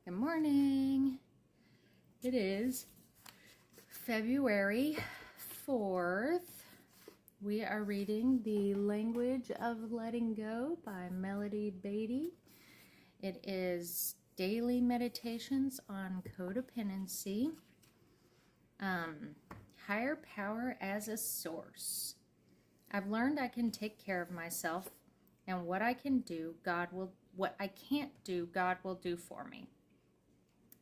Good morning. It is February 4th. We are reading The Language of Letting Go by Melody Beattie. It is daily meditations on codependency. Higher power as a source. I've learned I can take care of myself, and what I can't do, God will do for me.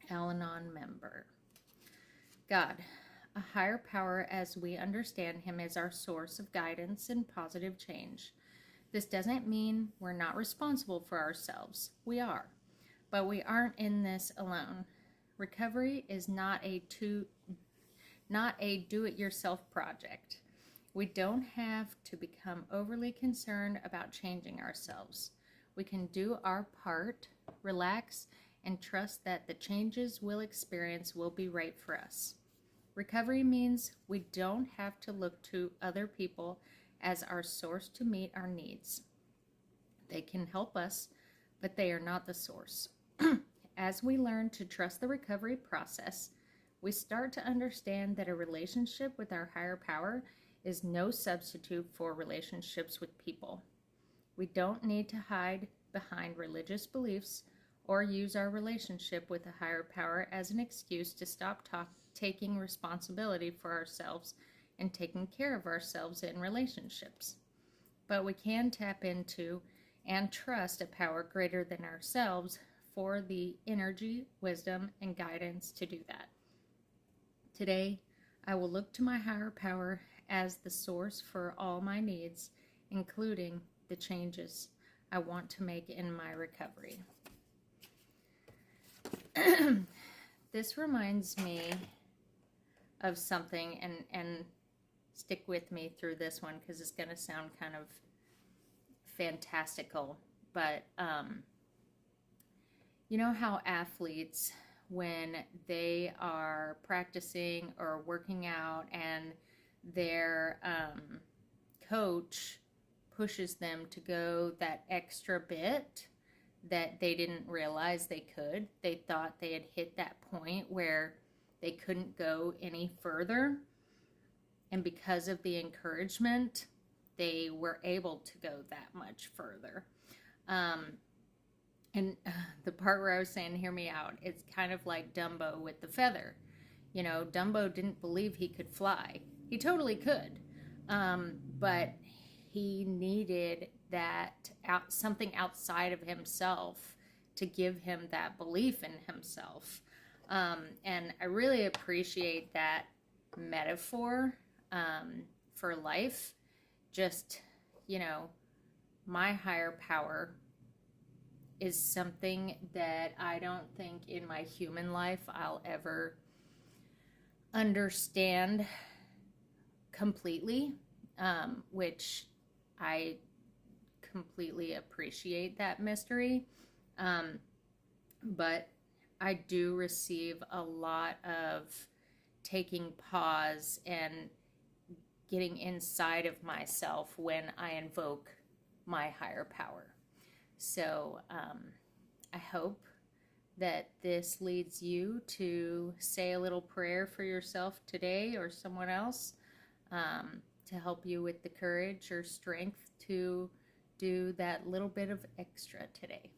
Al-Anon member. God, a higher power as we understand him, is our source of guidance and positive change. This doesn't mean we're not responsible for ourselves. We are. But we aren't in this alone. Recovery is not a do-it-yourself project. We don't have to become overly concerned about changing ourselves. We can do our part, relax, and trust that the changes we'll experience will be right for us. Recovery means we don't have to look to other people as our source to meet our needs. They can help us, but they are not the source. As we learn to trust the recovery process, we start to understand that a relationship with our higher power is no substitute for relationships with people. We don't need to hide behind religious beliefs or use our relationship with a higher power as an excuse to stop taking responsibility for ourselves and taking care of ourselves in relationships. But we can tap into and trust a power greater than ourselves for the energy, wisdom, and guidance to do that. Today, I will look to my higher power as the source for all my needs, including the changes I want to make in my recovery. This reminds me of something, and stick with me through this one because it's going to sound kind of fantastical, but you know how athletes, when they are practicing or working out and their coach pushes them to go that extra bit that they didn't realize they could. They thought they had hit that point where they couldn't go any further. And because of the encouragement, they were able to go that much further. And the part where I was saying, hear me out, it's kind of like Dumbo with the feather. You know, Dumbo didn't believe he could fly. He totally could. But he needed something outside of himself to give him that belief in himself. And I really appreciate that metaphor for life. Just, you know, my higher power is something that I don't think in my human life I'll ever understand completely, which I completely appreciate that mystery. But I do receive a lot of taking pause and getting inside of myself when I invoke my higher power. So I hope that this leads you to say a little prayer for yourself today or someone else, to help you with the courage or strength to do that little bit of extra today.